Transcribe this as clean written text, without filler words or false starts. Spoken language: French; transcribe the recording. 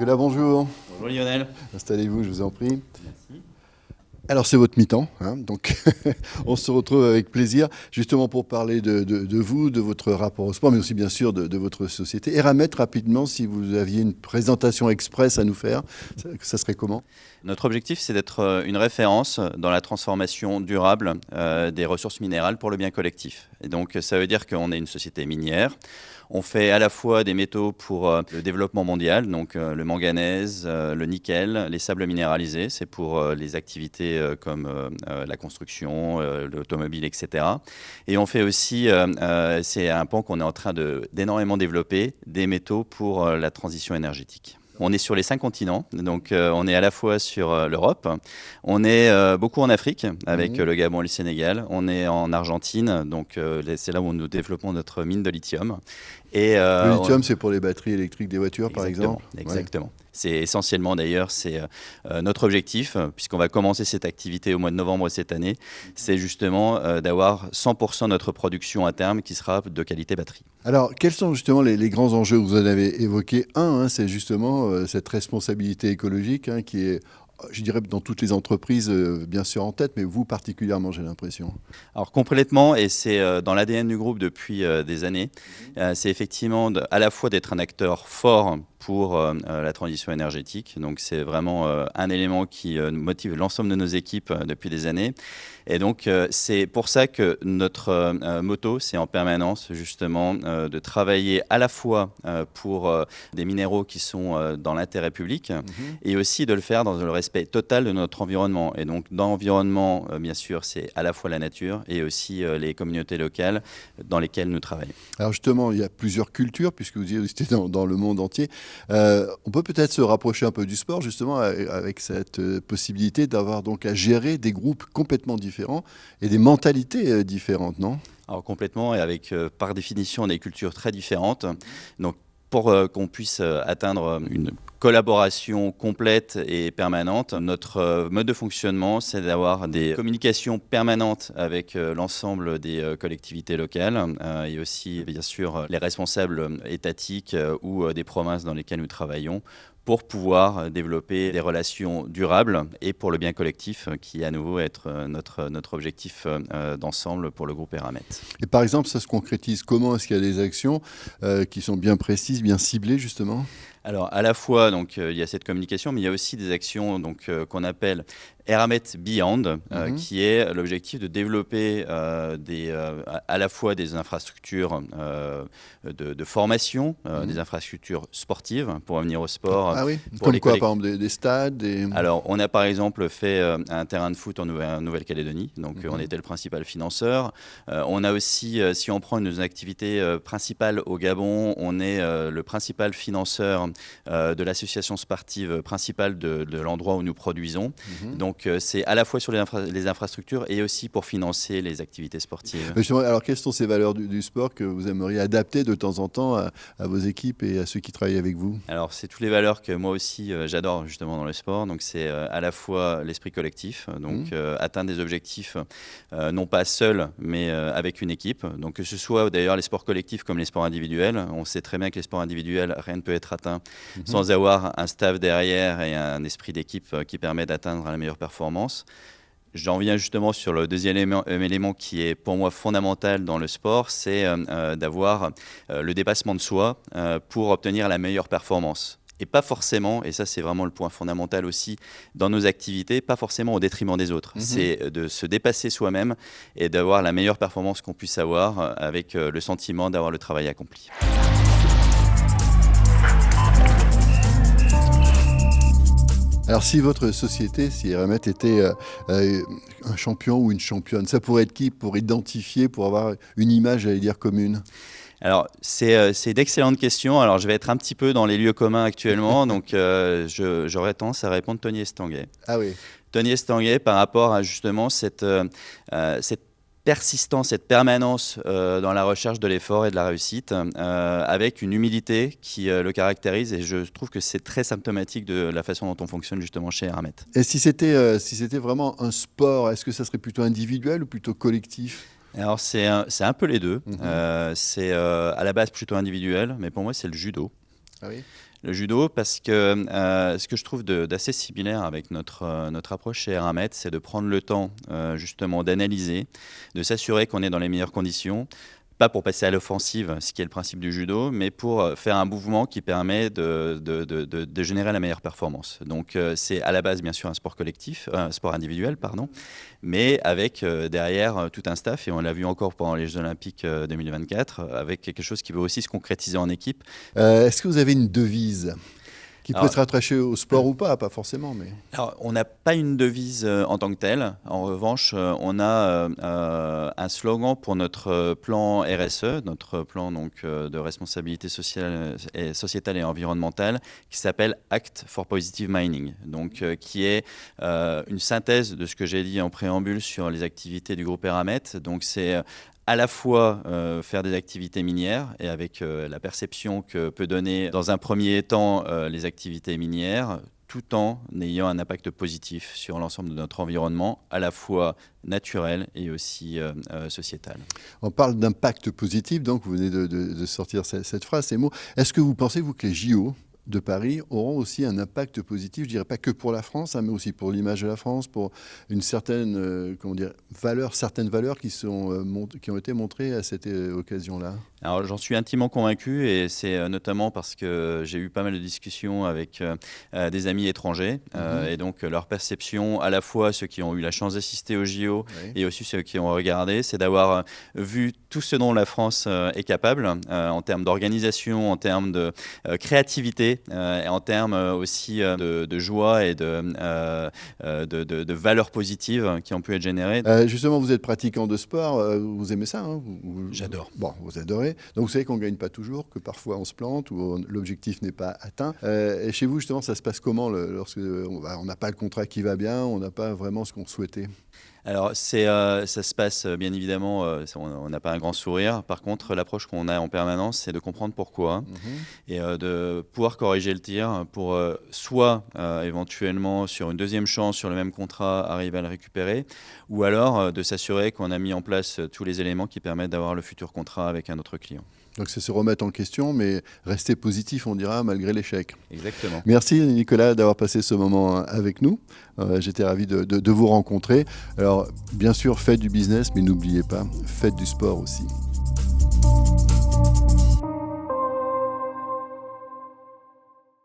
Nicolas, bonjour. Bonjour Lionel. Installez-vous, je vous en prie. Merci. Alors c'est votre mi-temps, hein, donc on se retrouve avec plaisir, justement pour parler de vous, de votre rapport au sport, mais aussi bien sûr de votre société. Eramet, rapidement, si vous aviez une présentation express à nous faire, ça serait comment? Notre objectif, c'est d'être une référence dans la transformation durable des ressources minérales pour le bien collectif. Et donc, ça veut dire qu'on est une société minière. On fait à la fois des métaux pour le développement mondial, donc le manganèse, le nickel, les sables minéralisés, c'est pour les activités comme la construction, l'automobile, etc. Et on fait aussi, c'est un pan qu'on est en train d'énormément développer, des métaux pour la transition énergétique. On est sur les 5 continents, donc on est à la fois sur l'Europe, on est beaucoup en Afrique avec le Gabon et le Sénégal, on est en Argentine, donc c'est là où nous développons notre mine de lithium. Et, le lithium, c'est pour les batteries électriques des voitures, par exemple? Exactement. Ouais. C'est essentiellement d'ailleurs, c'est notre objectif, puisqu'on va commencer cette activité au mois de novembre cette année, c'est justement d'avoir 100% de notre production à terme qui sera de qualité batterie. Alors, quels sont justement les grands enjeux? Vous en avez évoqué un, hein, c'est justement cette responsabilité écologique hein, qui est, je dirais, dans toutes les entreprises, bien sûr en tête, mais vous particulièrement, j'ai l'impression. Alors complètement, et c'est dans l'ADN du groupe depuis des années, c'est effectivement à la fois d'être un acteur fort pour la transition énergétique. Donc c'est vraiment un élément qui motive l'ensemble de nos équipes depuis des années. Et donc c'est pour ça que notre motto, c'est en permanence justement de travailler à la fois pour des minéraux qui sont dans l'intérêt public et aussi de le faire dans le respect total de notre environnement. Et donc dans l'environnement, bien sûr, c'est à la fois la nature et aussi les communautés locales dans lesquelles nous travaillons. Alors justement, il y a plusieurs cultures, puisque vous existez dans le monde entier. On peut peut-être se rapprocher un peu du sport, justement, avec cette possibilité d'avoir donc à gérer des groupes complètement différents et des mentalités différentes, non? Alors complètement, et avec par définition des cultures très différentes. Donc pour qu'on puisse atteindre une collaboration complète et permanente, notre mode de fonctionnement, c'est d'avoir des communications permanentes avec l'ensemble des collectivités locales et aussi, bien sûr, les responsables étatiques ou des provinces dans lesquelles nous travaillons pour pouvoir développer des relations durables et pour le bien collectif qui, à nouveau, être notre objectif d'ensemble pour le groupe Eramet. Et par exemple, ça se concrétise comment? Est-ce qu'il y a des actions qui sont bien précises, bien ciblées, justement? Alors, à la fois, donc, il y a cette communication, mais il y a aussi des actions donc, qu'on appelle Eramet Beyond, qui est l'objectif de développer à la fois des infrastructures de formation, des infrastructures sportives pour revenir au sport. Ah oui, comme quoi, par exemple, des stades Alors, on a par exemple fait un terrain de foot en Nouvelle-Calédonie, donc on était le principal financeur. On a aussi, si on prend nos activités principales au Gabon, on est le principal financeur de l'association sportive principale de l'endroit où nous produisons. Donc, c'est à la fois sur les infrastructures et aussi pour financer les activités sportives. Alors, quelles sont ces valeurs du sport que vous aimeriez adapter de temps en temps à vos équipes et à ceux qui travaillent avec vous? Alors, c'est toutes les valeurs que moi aussi j'adore justement dans le sport. Donc, c'est à la fois l'esprit collectif, donc atteindre des objectifs non pas seul, mais avec une équipe. Donc, que ce soit d'ailleurs les sports collectifs comme les sports individuels. On sait très bien que les sports individuels, rien ne peut être atteint sans avoir un staff derrière et un esprit d'équipe qui permet d'atteindre la meilleure performance. J'en viens justement sur le deuxième élément qui est pour moi fondamental dans le sport, c'est d'avoir le dépassement de soi pour obtenir la meilleure performance. Et pas forcément, et ça c'est vraiment le point fondamental aussi dans nos activités, pas forcément au détriment des autres. C'est de se dépasser soi-même et d'avoir la meilleure performance qu'on puisse avoir avec le sentiment d'avoir le travail accompli. Alors si votre société, si Eramet était un champion ou une championne, ça pourrait être qui pour identifier, pour avoir une image, j'allais dire, commune? Alors, c'est d'excellentes questions. Alors, je vais être un petit peu dans les lieux communs actuellement, donc j'aurais tendance à répondre Tony Estanguet. Ah oui. Tony Estanguet par rapport à justement cette persistance, cette permanence dans la recherche de l'effort et de la réussite, avec une humilité qui le caractérise, et je trouve que c'est très symptomatique de la façon dont on fonctionne justement chez Eramet. Et si c'était vraiment un sport, est-ce que ça serait plutôt individuel ou plutôt collectif? Alors c'est un peu les deux. C'est à la base plutôt individuel, mais pour moi c'est le judo. Ah oui. Le judo, parce que ce que je trouve d'assez similaire avec notre approche chez Eramet, c'est de prendre le temps justement d'analyser, de s'assurer qu'on est dans les meilleures conditions. Pas pour passer à l'offensive, ce qui est le principe du judo, mais pour faire un mouvement qui permet de générer la meilleure performance. Donc c'est à la base bien sûr un sport collectif, un sport individuel, pardon, mais avec derrière tout un staff, et on l'a vu encore pendant les Jeux Olympiques 2024, avec quelque chose qui veut aussi se concrétiser en équipe. Est-ce que vous avez une devise qui peut Alors, se rattacher au sport ou pas forcément, mais... Alors, on n'a pas une devise en tant que telle. En revanche, on a un slogan pour notre plan RSE, notre plan donc, de responsabilité sociétale et environnementale, qui s'appelle Act for Positive Mining, donc, qui est une synthèse de ce que j'ai dit en préambule sur les activités du groupe Eramet. Donc, c'est à la fois faire des activités minières et avec la perception que peut donner dans un premier temps les activités minières, tout en ayant un impact positif sur l'ensemble de notre environnement, à la fois naturel et aussi sociétal. On parle d'impact positif, donc vous venez de sortir cette phrase, ces mots. Est-ce que vous pensez, vous, que les JO de Paris auront aussi un impact positif, je dirais pas que pour la France, hein, mais aussi pour l'image de la France, pour une certaine certaines valeurs qui ont été montrées à cette occasion-là? Alors j'en suis intimement convaincu, et c'est notamment parce que j'ai eu pas mal de discussions avec des amis étrangers et donc leur perception, à la fois ceux qui ont eu la chance d'assister aux JO et aussi ceux qui ont regardé, c'est d'avoir vu tout ce dont la France est capable en termes d'organisation, en termes de créativité et en termes aussi de joie et de valeurs positives qui ont pu être générées. Justement, vous êtes pratiquant de sport, vous aimez ça, hein? J'adore. Bon, vous adorez. Donc vous savez qu'on ne gagne pas toujours, que parfois on se plante ou l'objectif n'est pas atteint. Et chez vous, justement, ça se passe comment lorsque on n'a pas le contrat qui va bien, on n'a pas vraiment ce qu'on souhaitait? Alors, ça se passe bien évidemment, on n'a pas un grand sourire. Par contre, l'approche qu'on a en permanence, c'est de comprendre pourquoi et de pouvoir corriger le tir pour soit éventuellement sur une deuxième chance, sur le même contrat, arriver à le récupérer, ou alors de s'assurer qu'on a mis en place tous les éléments qui permettent d'avoir le futur contrat avec un autre client. Donc c'est se remettre en question, mais rester positif, on dira, malgré l'échec. Exactement. Merci Nicolas d'avoir passé ce moment avec nous. J'étais ravi de vous rencontrer. Alors bien sûr, faites du business, mais n'oubliez pas, faites du sport aussi.